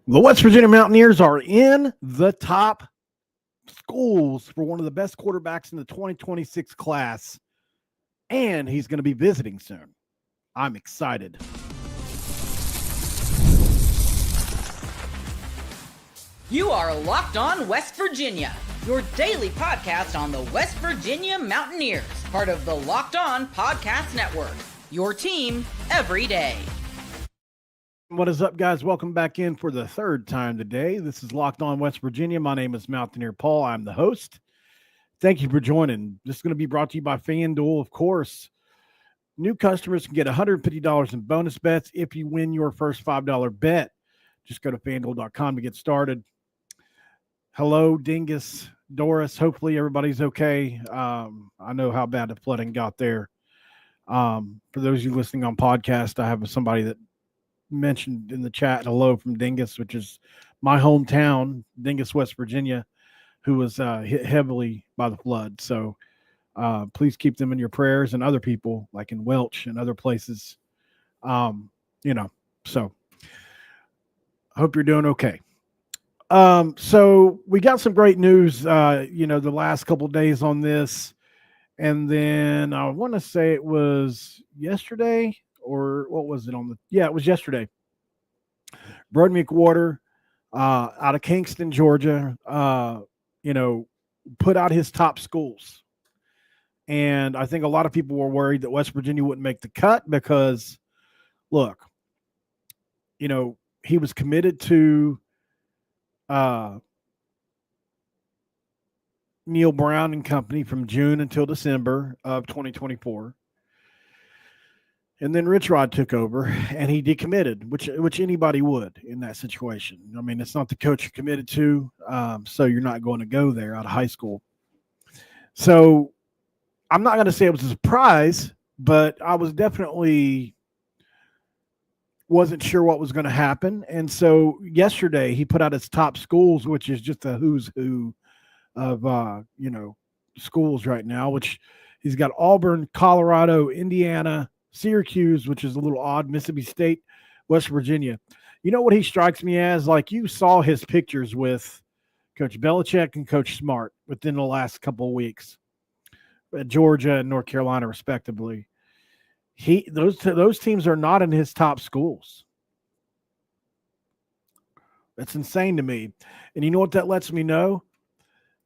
The West Virginia Mountaineers are in the top schools for one of the best quarterbacks in the 2026 class, and he's going to be visiting soon. I'm excited. You are Locked On West Virginia, your daily podcast on the West Virginia Mountaineers, part of the Locked On Podcast Network, your team every day. What is up, guys? Welcome back in for the third time today. This is Locked On West Virginia. My name is Mountaineer Paul. I'm the host. Thank you for joining. This is going to be brought to you by FanDuel, of course. New customers can get $150 in bonus bets if you win your first $5 bet. Just go to FanDuel.com to get started. Hello, Dingus, Doris. Hopefully everybody's okay. I know how bad the flooding got there. For those of you listening on podcast, I have somebody that mentioned in the chat hello from Dingus, which is my hometown, Dingus, West Virginia, who was hit heavily by the flood. So please keep them in your prayers, and other people like in Welch and other places. So I hope you're doing okay. So we got some great news, the last couple of days on this. And then I want to say it was yesterday, or what was it it was yesterday. Brodie McWhorter, out of Kingston, Georgia, put out his top schools. And I think a lot of people were worried that West Virginia wouldn't make the cut because, look, he was committed to Neal Brown and company from June until December of 2024. And then Rich Rod took over and he decommitted, which anybody would in that situation. I mean, it's not the coach you're committed to, so you're not going to go there out of high school. So I'm not going to say it was a surprise, but I was definitely wasn't sure what was going to happen. And so yesterday he put out his top schools, which is just a who's who of, schools right now, which he's got Auburn, Colorado, Indiana, Syracuse, which is a little odd, Mississippi State, West Virginia. You know what he strikes me as? Like, you saw his pictures with Coach Belichick and Coach Smart within the last couple of weeks at Georgia and North Carolina, respectively. Those teams are not in his top schools. That's insane to me. And you know what that lets me know?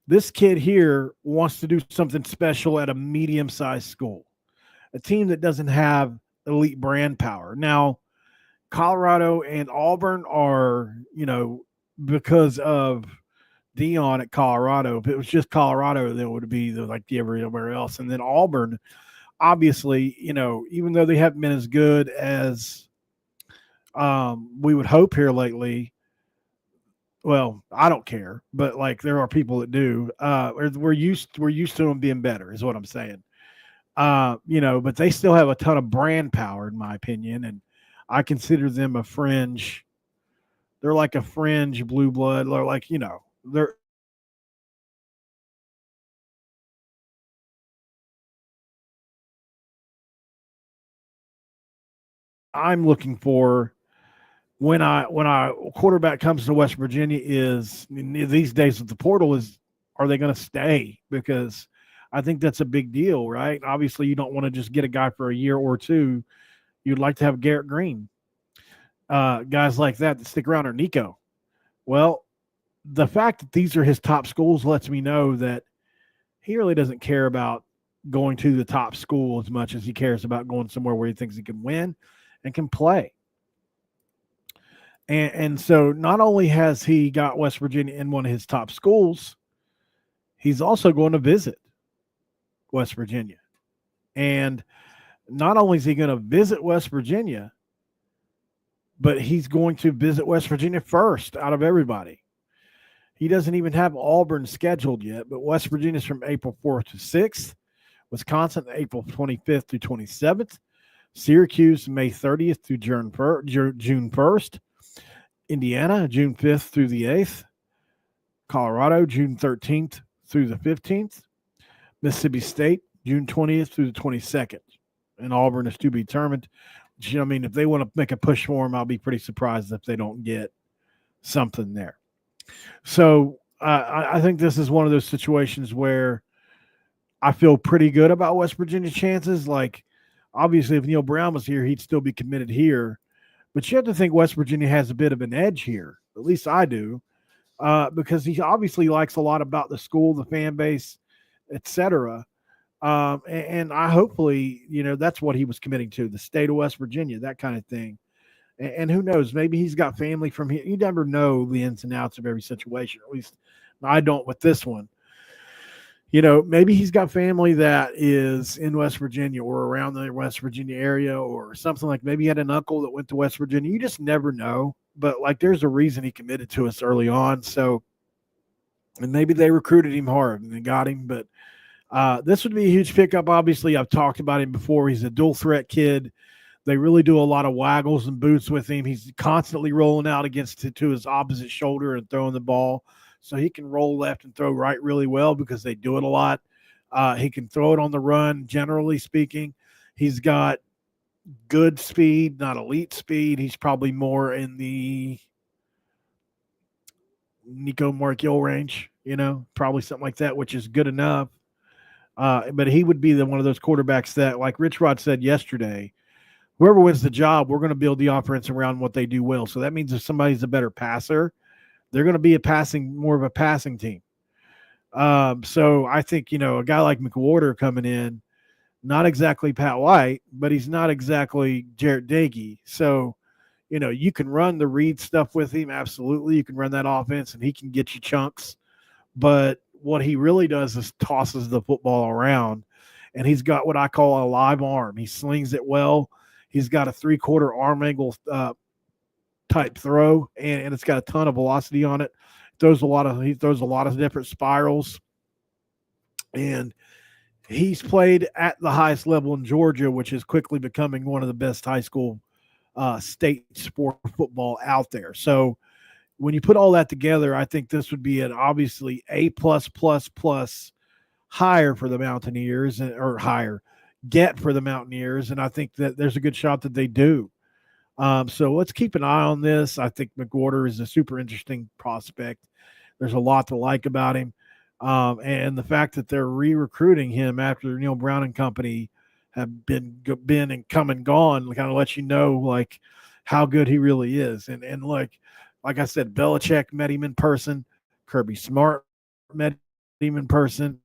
This kid here wants to do something special at a medium-sized school, a team that doesn't have elite brand power. Now, Colorado and Auburn are, because of Dion at Colorado. If it was just Colorado, then it would be like everywhere else. And then Auburn, obviously, even though they haven't been as good as we would hope here lately, well, I don't care, but like there are people that do. We're used to them being better, is what I'm saying. But they still have a ton of brand power, in my opinion, and I consider them a fringe. They're like a fringe blue blood, or like they're. I'm looking for when a quarterback comes to West Virginia is these days with the portal is, are they going to stay? Because I think that's a big deal, right? Obviously, you don't want to just get a guy for a year or two. You'd like to have Garrett Green, guys like that stick around, or Nico. Well, the fact that these are his top schools lets me know that he really doesn't care about going to the top school as much as he cares about going somewhere where he thinks he can win and can play. And so not only has he got West Virginia in one of his top schools, he's also going to visit West Virginia. And not only is he going to visit West Virginia, but he's going to visit West Virginia first out of everybody. He doesn't even have Auburn scheduled yet, but West Virginia's from April 4th to 6th, Wisconsin, April 25th through 27th, Syracuse, May 30th through June 1st, Indiana, June 5th through the 8th, Colorado, June 13th through the 15th, Mississippi State, June 20th through the 22nd, and Auburn is to be determined. If they want to make a push for him, I'll be pretty surprised if they don't get something there. So I think this is one of those situations where I feel pretty good about West Virginia's chances. Like, obviously, if Neal Brown was here, he'd still be committed here. But you have to think West Virginia has a bit of an edge here. At least I do, because he obviously likes a lot about the school, the fan base, etc. And I hopefully, that's what he was committing to, the state of West Virginia, that kind of thing. And who knows, maybe he's got family from here. You never know the ins and outs of every situation. At least I don't with this one. Maybe he's got family that is in West Virginia or around the West Virginia area or something. Like maybe he had an uncle that went to West Virginia. You just never know. But like, there's a reason he committed to us early on. So, and maybe they recruited him hard and they got him. But this would be a huge pickup. Obviously, I've talked about him before. He's a dual threat kid. They really do a lot of waggles and boots with him. He's constantly rolling out to his opposite shoulder and throwing the ball. So he can roll left and throw right really well because they do it a lot. He can throw it on the run, generally speaking. He's got good speed, not elite speed. He's probably more in the Nico Markiel range, probably something like that, which is good enough. But he would be one of those quarterbacks that, like Rich Rod said yesterday, whoever wins the job, we're going to build the offense around what they do well. So that means if somebody's a better passer, they're going to be more of a passing team. So I think, a guy like McWhorter coming in, not exactly Pat White, but he's not exactly Jarrett Dagey. So, you can run the read stuff with him. Absolutely. You can run that offense and he can get you chunks. But what he really does is tosses the football around, and he's got what I call a live arm. He slings it well. He's got a 3/4 arm angle type throw, and it's got a ton of velocity on it. He throws a lot of different spirals, and he's played at the highest level in Georgia, which is quickly becoming one of the best high school state sport football out there. So when you put all that together, I think this would be an obviously A+++ higher for the Mountaineers, or higher get for the Mountaineers, and I think that there's a good shot that they do. So let's keep an eye on this. I think McWhorter is a super interesting prospect. There's a lot to like about him. And the fact that they're re-recruiting him after Neal Brown and company have been and come and gone kind of lets you know, like, how good he really is. And like I said, Belichick met him in person. Kirby Smart met him in person.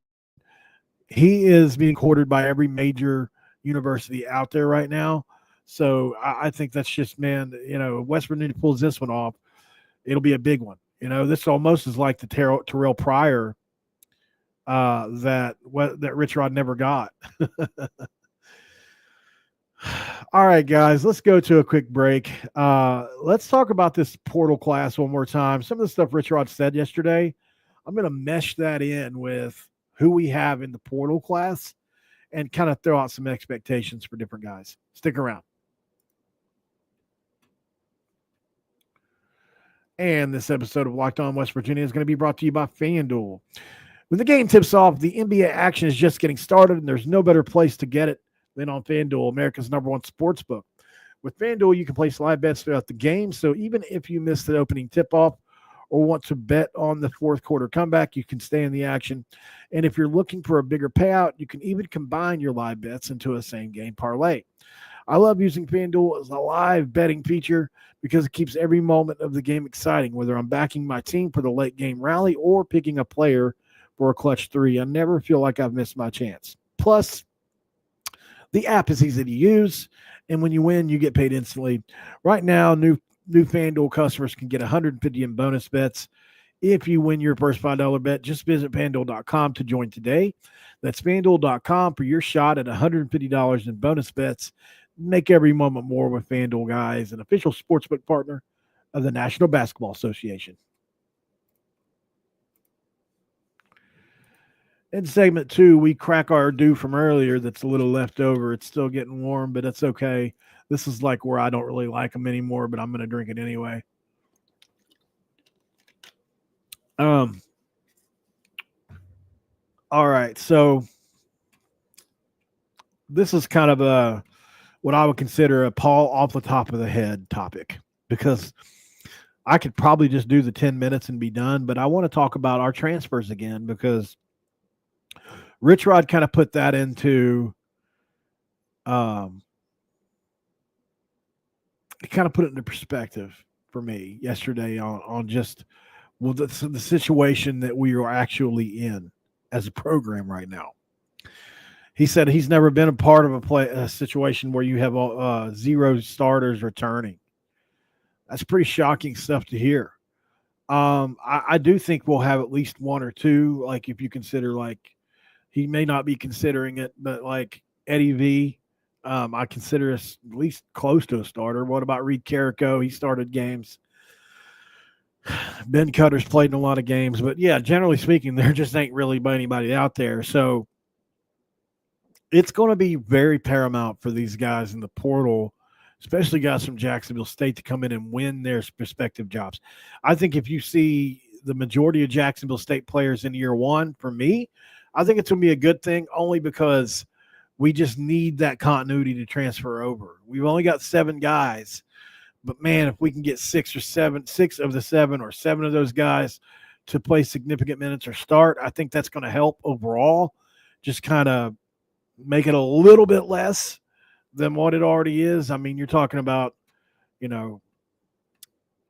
He is being courted by every major university out there right now. So I think that's just, West Virginia pulls this one off, it'll be a big one. This almost is like the Terrell Pryor that Rich Rod never got. All right, guys, let's go to a quick break. Let's talk about this portal class one more time. Some of the stuff Rich Rod said yesterday, I'm going to mesh that in with who we have in the portal class and kind of throw out some expectations for different guys. Stick around. And this episode of Locked On West Virginia is going to be brought to you by FanDuel. When the game tips off, the NBA action is just getting started, and there's no better place to get it than on FanDuel, America's #1 sports book. With FanDuel, you can place live bets throughout the game, so even if you missed the opening tip-off or want to bet on the fourth quarter comeback, you can stay in the action. And if you're looking for a bigger payout, you can even combine your live bets into a same-game parlay. I love using FanDuel as a live betting feature because it keeps every moment of the game exciting, whether I'm backing my team for the late game rally or picking a player for a clutch three. I never feel like I've missed my chance. Plus, the app is easy to use, and when you win, you get paid instantly. Right now, new FanDuel customers can get $150 in bonus bets if you win your first $5 bet. Just visit FanDuel.com to join today. That's FanDuel.com for your shot at $150 in bonus bets. Make every moment more with FanDuel, guys, an official sportsbook partner of the National Basketball Association. In segment 2, we crack our dew from earlier that's a little left over. It's still getting warm, but it's okay. This is like where I don't really like them anymore, but I'm going to drink it anyway. All right, so this is kind of what I would consider a Paul off the top of the head topic, because I could probably just do the 10 minutes and be done, but I want to talk about our transfers again because Rich Rod kind of put that into he kind of put it into perspective for me yesterday on just the situation that we are actually in as a program right now. He said he's never been a part of a situation where you have 0 starters returning. That's pretty shocking stuff to hear. I do think we'll have at least 1 or 2. Like if you consider, like he may not be considering it, but like Eddie V, I consider us at least close to a starter. What about Reed Carrico? He started games. Ben Cutter's played in a lot of games, but yeah, generally speaking, there just ain't really anybody out there. So it's going to be very paramount for these guys in the portal, especially guys from Jacksonville State, to come in and win their respective jobs. I think if you see the majority of Jacksonville State players in year 1, for me, I think it's going to be a good thing only because we just need that continuity to transfer over. We've only got 7 guys. But, man, if we can get 6 of the 7 or 7 of those guys to play significant minutes or start, I think that's going to help overall, just kind of make it a little bit less than what it already is. I mean, you're talking about, a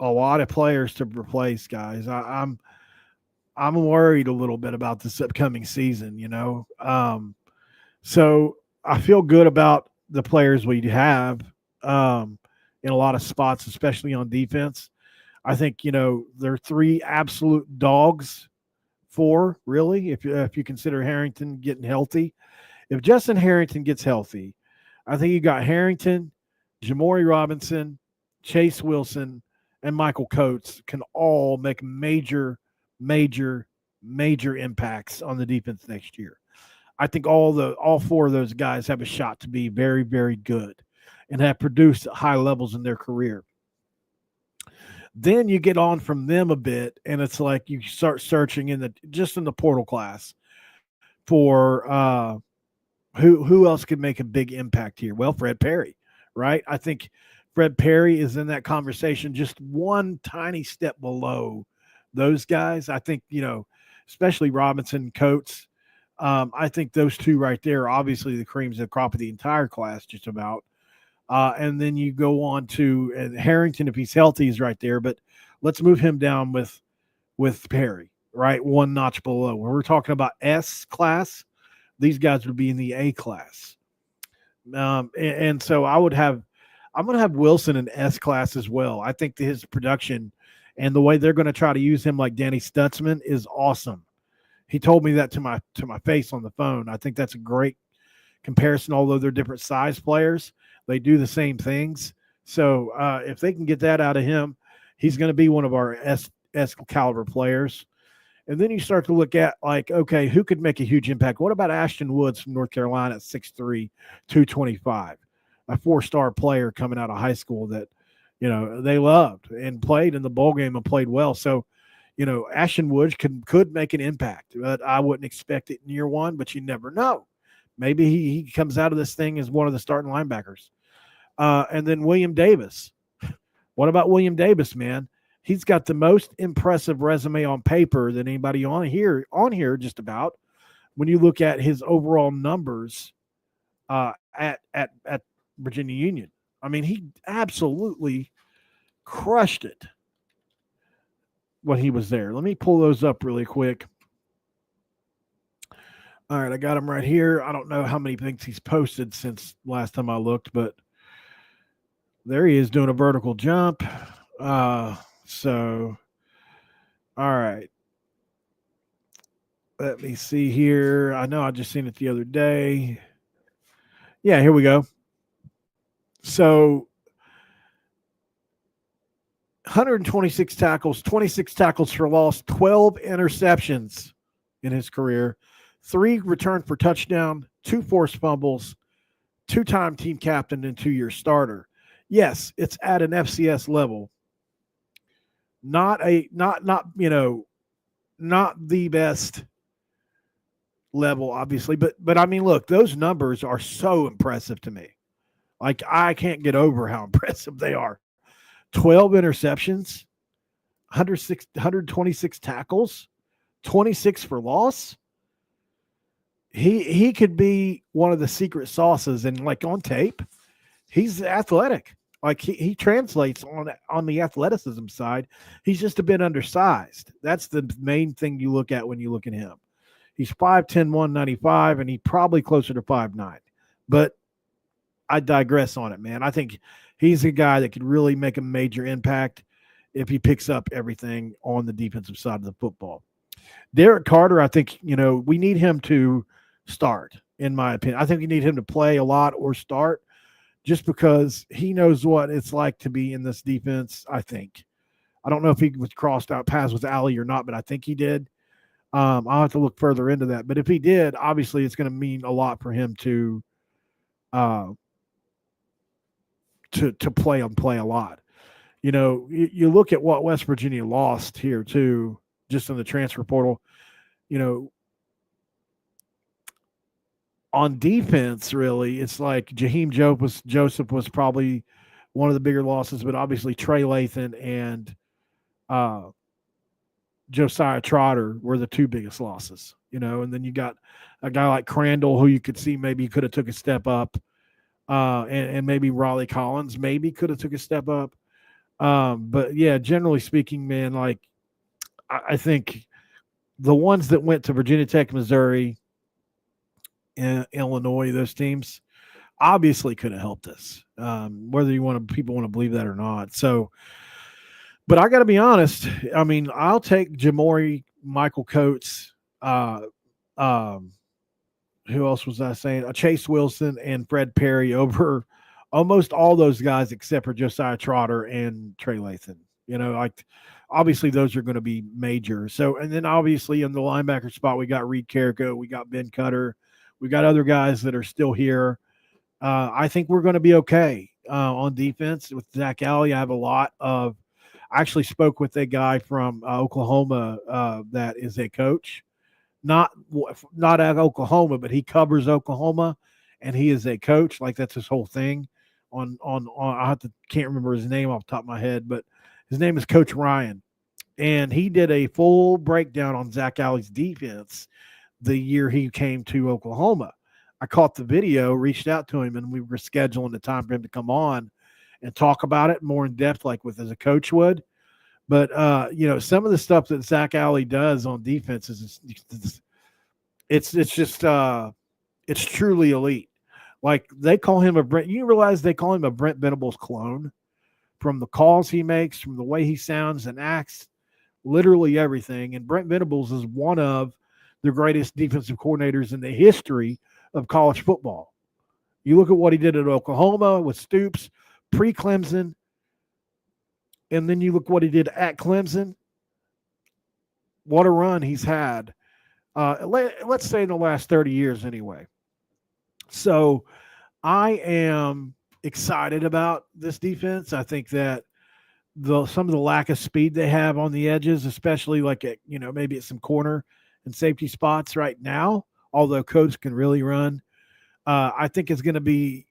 lot of players to replace, guys. I'm worried a little bit about this upcoming season, So I feel good about the players we have. In a lot of spots, especially on defense. I think, they're 3 absolute dogs, 4, really, if you consider Harrington getting healthy. If Justin Harrington gets healthy, I think you got Harrington, Jamori Robinson, Chase Wilson, and Michael Coates can all make major, major, major impacts on the defense next year. I think all 4 of those guys have a shot to be very, very good and have produced high levels in their career. Then you get on from them a bit, and it's like you start searching in the portal class for who else could make a big impact here. Well, Fred Perry, right? I think Fred Perry is in that conversation just one tiny step below those guys. I think, especially Robinson, Coates. I think those 2 right there are obviously the creams of the crop of the entire class, just about. And then you go on to Harrington, if he's healthy, is right there. But let's move him down with Perry, right? 1 notch below. When we're talking about S class, these guys would be in the A class. And so I'm going to have Wilson in S class as well. I think that his production and the way they're going to try to use him like Danny Stutzman is awesome. He told me that to my face on the phone. I think that's a great comparison, although they're different size players. They do the same things. So if they can get that out of him, he's going to be one of our S caliber players. And then you start to look at, like, okay, who could make a huge impact? What about Ashton Woods from North Carolina at 6'3", 225, a 4-star player coming out of high school that, they loved and played in the bowl game and played well. So, Ashton Woods could make an impact, but I wouldn't expect it in year 1, but you never know. Maybe he comes out of this thing as one of the starting linebackers. And then William Davis. What about William Davis, man? He's got the most impressive resume on paper than anybody on here just about. When you look at his overall numbers at Virginia Union. I mean, he absolutely crushed it when he was there. Let me pull those up really quick. All right, I got him right here. I don't know how many things he's posted since last time I looked, but there he is doing a vertical jump. So, all right. Let me see here. I know I just seen it the other day. Yeah, here we go. So, 126 tackles, 26 tackles for loss, 12 interceptions in his career, 3 returned for touchdown, 2 forced fumbles, 2-time team captain, and 2-year starter. Yes, it's at an FCS level. Not the best level, obviously, but I mean, look, those numbers are so impressive to me. Like, I can't get over how impressive they are. 12 interceptions, 126 tackles, 26 for loss. He could be one of the secret sauces, and like on tape, he's athletic. Like he translates on the athleticism side. He's just a bit undersized. That's the main thing you look at when you look at him. He's 5'10", 195, and he's probably closer to 5'9". But I digress on it, man. I think he's a guy that could really make a major impact if he picks up everything on the defensive side of the football. Derek Carter, I think, we need him to start, in my opinion. I think we need him to play a lot or start just because he knows what it's like to be in this defense, I think. I don't know if he was crossed out paths with Allie or not, but I think he did. I'll have to look further into that. But if he did, obviously it's going to mean a lot for him to play a lot. You look at what West Virginia lost here too, just in the transfer portal. On defense, really, it's like Jaheim Joseph was probably one of the bigger losses, but obviously Trey Lathan and Josiah Trotter were the two biggest losses, and then you got a guy like Crandall who you could see maybe could have took a step up, and maybe Raleigh Collins maybe could have took a step up. But yeah, generally speaking, man, like I think the ones that went to Virginia Tech, Missouri, and Illinois, those teams obviously could have helped us, whether people want to believe that or not. So, but I got to be honest. I mean, I'll take Jamori, Michael Coates, who else was I saying? Chase Wilson and Fred Perry over almost all those guys except for Josiah Trotter and Trey Lathan. Like obviously those are going to be major. So, and then obviously in the linebacker spot, we got Reed Carrico, we got Ben Cutter, we got other guys that are still here. I think we're going to be okay on defense with Zach Alley. I actually spoke with a guy from Oklahoma that is a coach, not at Oklahoma, but he covers Oklahoma, and he is a coach. Like that's his whole thing. Can't remember his name off the top of my head, but his name is Coach Ryan, and he did a full breakdown on Zach Alley's defense the year he came to Oklahoma. I caught the video, reached out to him, and we were scheduling the time for him to come on and talk about it more in depth, like as a coach would. But some of the stuff that Zach Alley does on defense is it's truly elite. Like they call him you realize they call him a Brent Venables clone from the calls he makes, from the way he sounds and acts, literally everything. And Brent Venables is one of the greatest defensive coordinators in the history of college football. You look at what he did at Oklahoma with Stoops, pre-Clemson, and then you look what he did at Clemson. What a run he's had. Let's say in the last 30 years anyway. So I am excited about this defense. I think that some of the lack of speed they have on the edges, especially like at, maybe at some corner and safety spots right now, although Coach can really run. I think it's going to be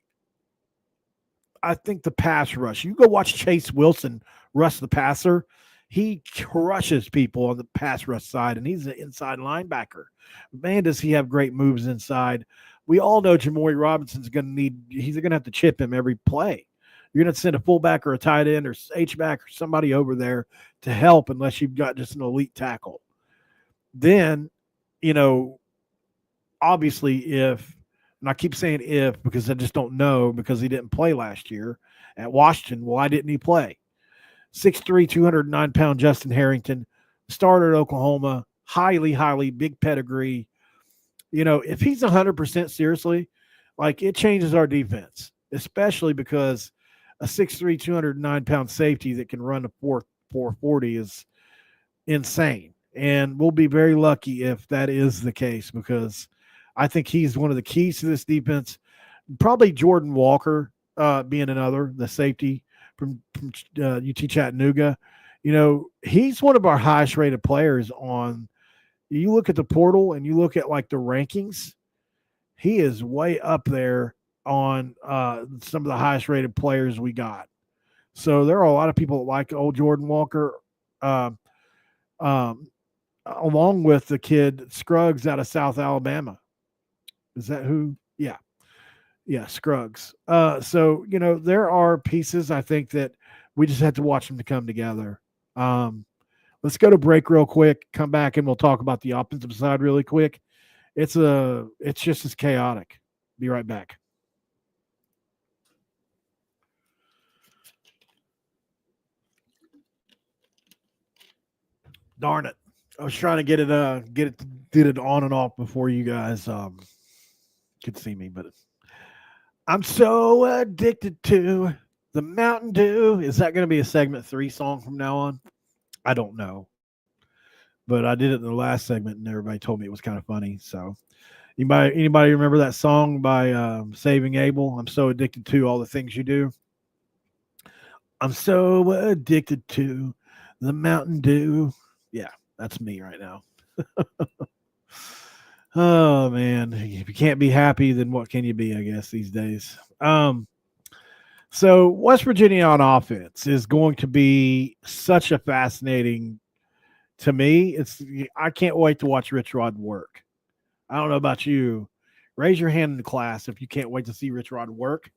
the pass rush. You go watch Chase Wilson rush the passer. He crushes people on the pass rush side, and he's an inside linebacker. Man, does he have great moves inside. We all know Jamori Robinson's he's going to have to chip him every play. You're going to send a fullback or a tight end or H-back or somebody over there to help unless you've got just an elite tackle. Then, obviously and I keep saying if because I just don't know because he didn't play last year at Washington. Why didn't he play? 6'3", 209-pound Justin Harrington, started at Oklahoma, highly big pedigree. If he's 100% seriously, like it changes our defense, especially because a 6'3", 209-pound safety that can run a 4.40 is insane. And we'll be very lucky if that is the case because I think he's one of the keys to this defense. Probably Jordan Walker being another, the safety from UT Chattanooga. He's one of our highest rated players on – you look at the portal and you look at like the rankings, he is way up there on some of the highest rated players we got. So there are a lot of people that like old Jordan Walker. um, along with the kid Scruggs out of South Alabama. Is that who? Yeah. Yeah, Scruggs. So, there are pieces I think that we just have to watch them to come together. Let's go to break real quick, come back, and we'll talk about the offensive side really quick. It's just as chaotic. Be right back. Darn it. I was trying to get it on and off before you guys could see me, but I'm so addicted to the Mountain Dew. Is that going to be a segment 3 song from now on? I don't know. But I did it in the last segment and everybody told me it was kind of funny. So anybody remember that song by Saving Abel? I'm so addicted to all the things you do. I'm so addicted to the Mountain Dew. Yeah, that's me right now. Oh man, if you can't be happy, then what can you be, I guess, these days. So West Virginia on offense is going to be such a fascinating, to me, I can't wait to watch Rich Rod work. I don't know about you. Raise your hand in the class if you can't wait to see Rich Rod work.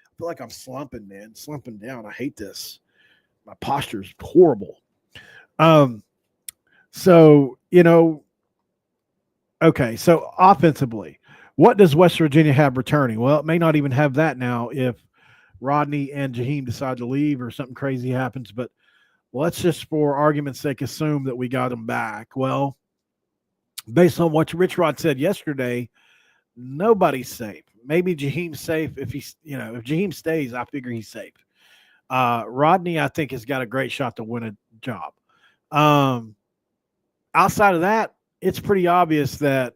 I feel like I'm slumping, man. Slumping down. I hate this. My posture is horrible. So, okay, so offensively, what does West Virginia have returning? Well, it may not even have that now if Rodney and Jaheim decide to leave or something crazy happens, but let's just, for argument's sake, assume that we got him back. Well, based on what Rich Rod said yesterday, nobody's safe. Maybe Jaheim's safe if if Jaheim stays, I figure he's safe. Rodney, I think, has got a great shot to win a job. Outside of that, it's pretty obvious that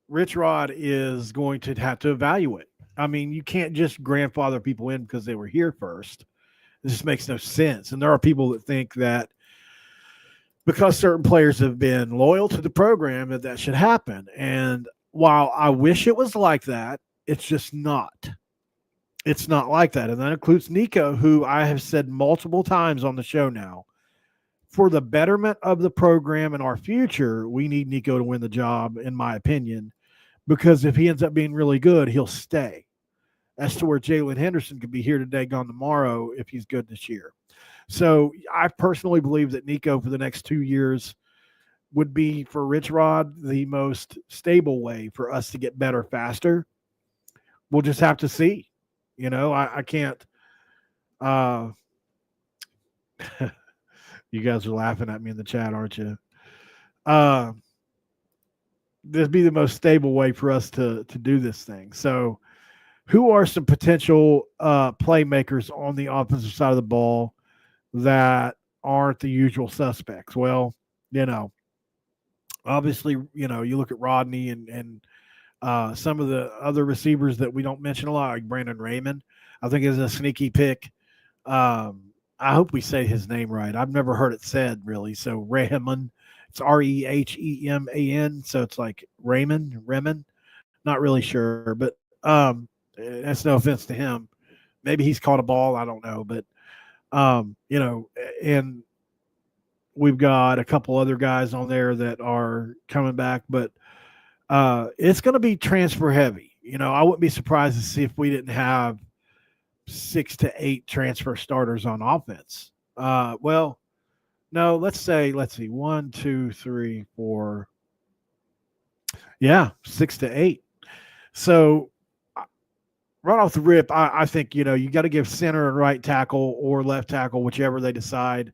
Rich Rod is going to have to evaluate. I mean, you can't just grandfather people in because they were here first. This just makes no sense. And there are people that think that because certain players have been loyal to the program that should happen. And while I wish it was like that, it's just not. It's not like that. And that includes Nico, who I have said multiple times on the show now, for the betterment of the program and our future, we need Nico to win the job, in my opinion, because if he ends up being really good, he'll stay. As to where Jalen Henderson could be here today, gone tomorrow, if he's good this year. So I personally believe that Nico for the next 2 years would be, for Rich Rod, the most stable way for us to get better faster. We'll just have to see. I can't. You guys are laughing at me in the chat, aren't you? This be the most stable way for us to do this thing. So who are some potential playmakers on the offensive side of the ball that aren't the usual suspects? Well, obviously, you look at Rodney and some of the other receivers that we don't mention a lot, like Brandon Raymond, I think is a sneaky pick. I hope we say his name right. I've never heard it said, really. So Raymond, it's Reheman. So it's like Raymond. Not really sure, but that's no offense to him. Maybe he's caught a ball. I don't know, but and we've got a couple other guys on there that are coming back, but it's going to be transfer heavy. I wouldn't be surprised to see if we didn't have 6 to 8 transfer starters on offense. Well, no, let's see, 1, 2, 3, 4. Yeah, 6 to 8. So right off the rip, I think, you got to give center and right tackle or left tackle, whichever they decide,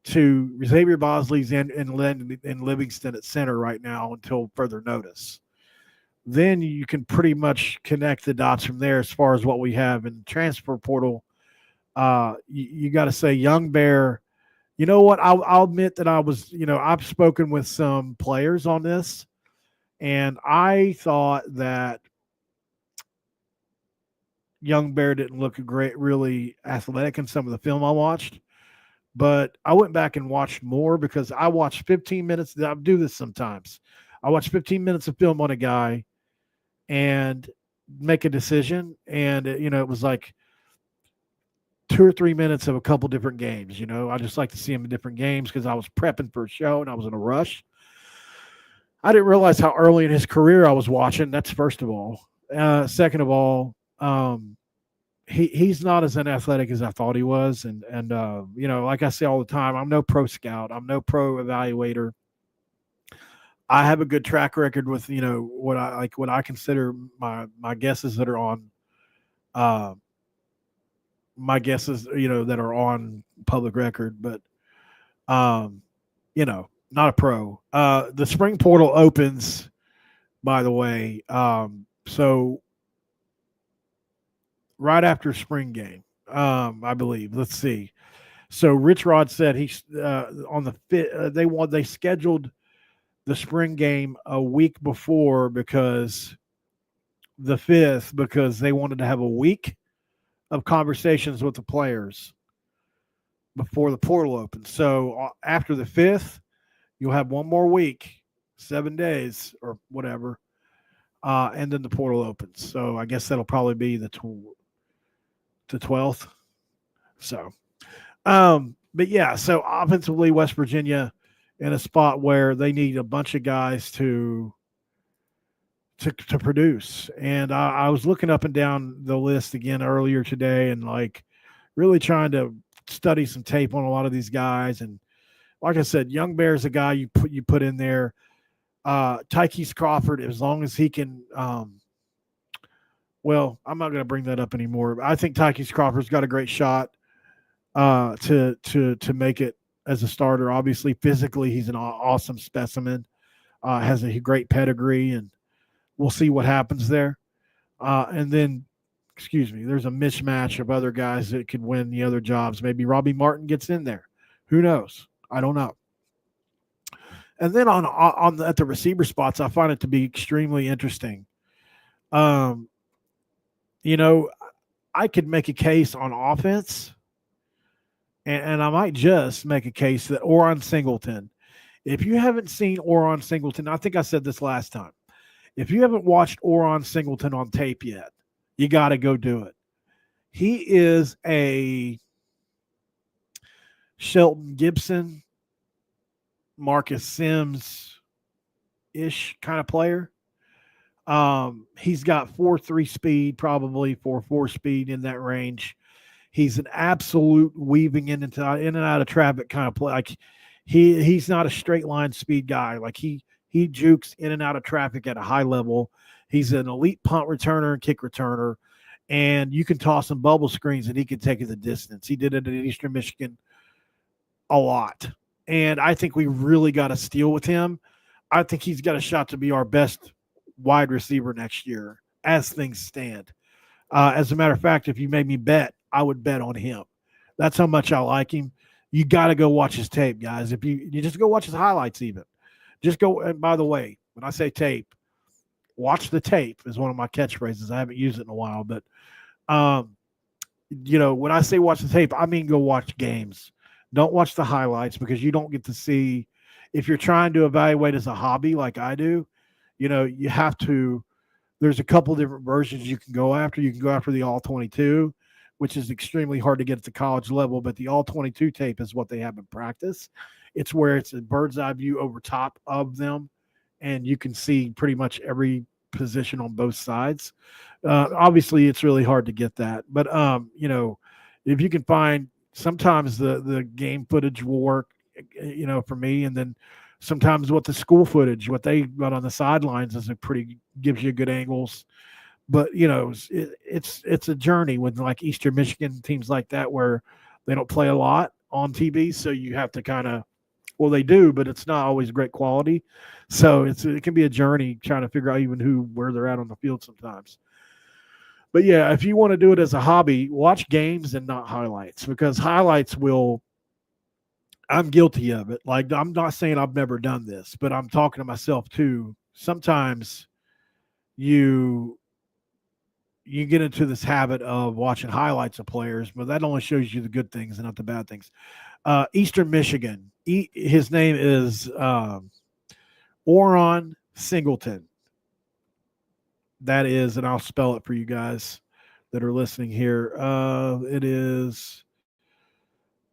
to Xavier Bosley's and Livingston at center right now until further notice. Then you can pretty much connect the dots from there as far as what we have in the transfer portal. You got to say Young Bear. You know what? I'll admit that I've spoken with some players on this, and I thought that Young Bear didn't look really athletic in some of the film I watched. But I went back and watched more because I watched 15 minutes. I do this sometimes. I watch 15 minutes of film on a guy and make a decision. And, it was like 2 or 3 minutes of a couple different games. I just like to see him in different games because I was prepping for a show and I was in a rush. I didn't realize how early in his career I was watching. That's first of all. Second of all, he's not as athletic as I thought he was, and like I say all the time, I'm no pro scout, I'm no pro evaluator. I have a good track record with what I consider my guesses that are on, my guesses that are on public record, but not a pro. The spring portal opens, by the way, so right after spring game, I believe. Let's see. So Rich Rod said he's on the fit. They scheduled the spring game a week before because the 5th, because they wanted to have a week of conversations with the players before the portal opens. So after the 5th, you'll have one more week, 7 days or whatever, and then the portal opens. So I guess that'll probably be the 12th. So, but yeah, so offensively, West Virginia in a spot where they need a bunch of guys to produce. And I was looking up and down the list again earlier today and really trying to study some tape on a lot of these guys. And like I said, Young Bear's a guy you put in there. Tykees Crawford, as long as he can, well, I'm not going to bring that up anymore. I think Tykees Crawford's got a great shot to make it as a starter. Obviously, physically, he's an awesome specimen. Has a great pedigree, and we'll see what happens there. And then, there's a mismatch of other guys that could win the other jobs. Maybe Robbie Martin gets in there. Who knows? I don't know. And then at the receiver spots, I find it to be extremely interesting. I could make a case on offense, and I might just make a case that Oron Singleton. If you haven't seen Oron Singleton, I think I said this last time. If you haven't watched Oron Singleton on tape yet, you got to go do it. He is a Shelton Gibson, Marcus Sims-ish kind of player. He's got 4.3 speed, probably 4.4 speed in that range. He's an absolute weaving in and out of traffic kind of play. He's not a straight line speed guy. He jukes in and out of traffic at a high level. He's an elite punt returner and kick returner, and you can toss him bubble screens and he can take it the distance. He did it at Eastern Michigan a lot, and I think we really got to steal with him. I think he's got a shot to be our best wide receiver next year as things stand. As a matter of fact, if you made me bet, I would bet on him. That's how much I like him. You got to go watch his tape, guys. If you just go watch his highlights even. Just go, and by the way, when I say tape, watch the tape is one of my catchphrases. I haven't used it in a while, but, when I say watch the tape, I mean go watch games. Don't watch the highlights because you don't get to see, if you're trying to evaluate as a hobby like I do, you have to, there's a couple different versions you can go after. You can go after the All-22, which is extremely hard to get at the college level, but the All-22 tape is what they have in practice. It's where it's a bird's eye view over top of them, and you can see pretty much every position on both sides. Obviously, it's really hard to get that. But, if you can find, sometimes the game footage will work, for me, and then sometimes what the school footage, what they got on the sidelines gives you good angles. But, it's a journey with Eastern Michigan, teams like that, where they don't play a lot on TV. So you have to kind of, well, they do, but it's not always great quality. So it can be a journey trying to figure out even where they're at on the field sometimes. But yeah, if you want to do it as a hobby, watch games and not highlights, because highlights I'm guilty of it. I'm not saying I've never done this, but I'm talking to myself too. Sometimes you get into this habit of watching highlights of players, but that only shows you the good things and not the bad things. Eastern Michigan, his name is Oron Singleton. That is, and I'll spell it for you guys. that are listening here. It is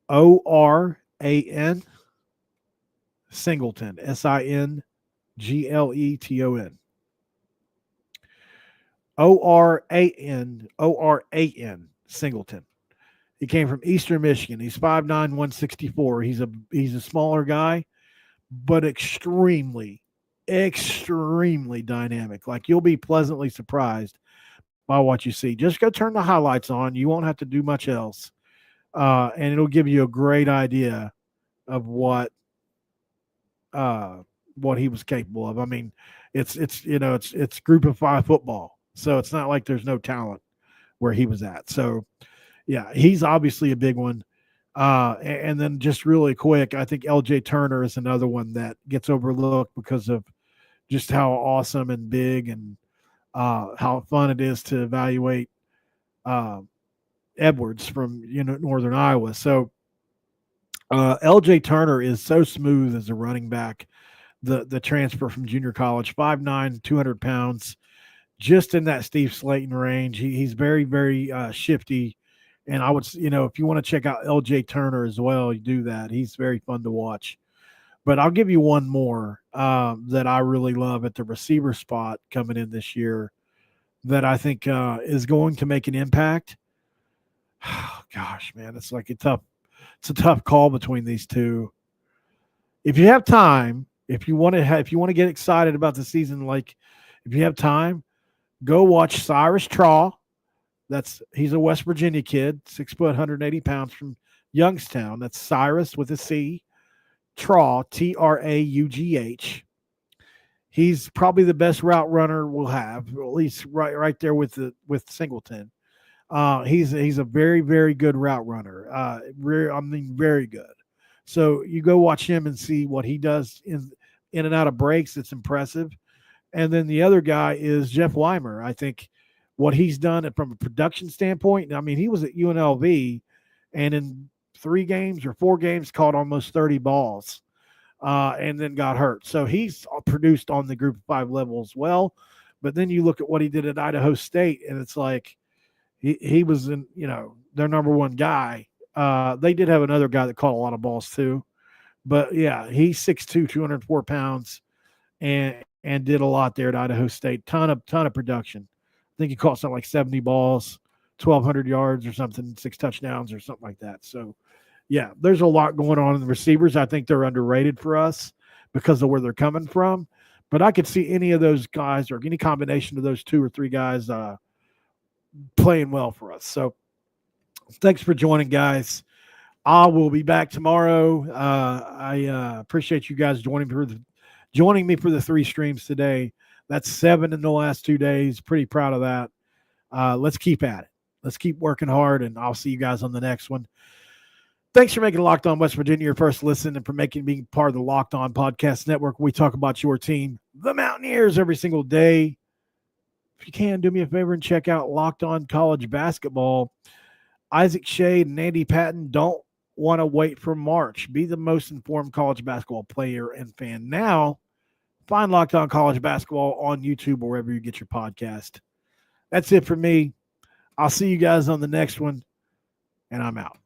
ORAN Singleton, SINGLETON. ORAN Singleton. He came from Eastern Michigan. He's 5'9", 164. He's a smaller guy, but extremely dynamic. Like, you'll be pleasantly surprised by what you see. Just go turn the highlights on. You won't have to do much else. And it'll give you a great idea of what he was capable of. I mean, it's group of 5 football. So it's not like there's no talent where he was at. So yeah, he's obviously a big one. And then just really quick, I think LJ Turner is another one that gets overlooked because of just how awesome and big and how fun it is to evaluate Edwards from Northern Iowa. So LJ Turner is so smooth as a running back. The transfer from junior college, 5'9", 200 pounds, just in that Steve Slayton range. He's very, very shifty. And I would, if you want to check out LJ Turner as well, you do that. He's very fun to watch. But I'll give you one more that I really love at the receiver spot coming in this year that I think is going to make an impact. Oh, gosh, man, it's a tough call between these two. If you have time, if you want to get excited about the season, like if you have time, go watch Cyrus Traw. He's a West Virginia kid, 6 foot, 180 pounds from Youngstown. That's Cyrus with a C. Traugh, Traugh. He's probably the best route runner we'll have, at least right there with Singleton. He's a very, very good route runner. Very good. So you go watch him and see what he does in and out of breaks. It's impressive. And then the other guy is Jeff Weimer. I think what he's done from a production standpoint, I mean, he was at UNLV and in 3 games or 4 games caught almost 30 balls and then got hurt. So he's produced on the group of 5 level as well. But then you look at what he did at Idaho State, and it's like he was in, their number one guy. They did have another guy that caught a lot of balls too. But yeah, he's 6'2", 204 pounds and did a lot there at Idaho State. Ton of production. I think he caught something like 70 balls, 1,200 yards or something, 6 touchdowns or something like that. So, yeah, there's a lot going on in the receivers. I think they're underrated for us because of where they're coming from. But I could see any of those guys or any combination of those 2 or 3 guys playing well for us. So, thanks for joining, guys. I will be back tomorrow. I appreciate you guys joining me for the 3 streams today. That's 7 in the last 2 days. Pretty proud of that. Let's keep at it. Let's keep working hard, and I'll see you guys on the next one. Thanks for making Locked On West Virginia your first listen and for being part of the Locked On Podcast Network. We talk about your team, the Mountaineers, every single day. If you can, do me a favor and check out Locked On College Basketball. Isaac Shade and Andy Patton don't want to wait for March. Be the most informed college basketball player and fan now. Find Locked On College Basketball on YouTube or wherever you get your podcast. That's it for me. I'll see you guys on the next one, and I'm out.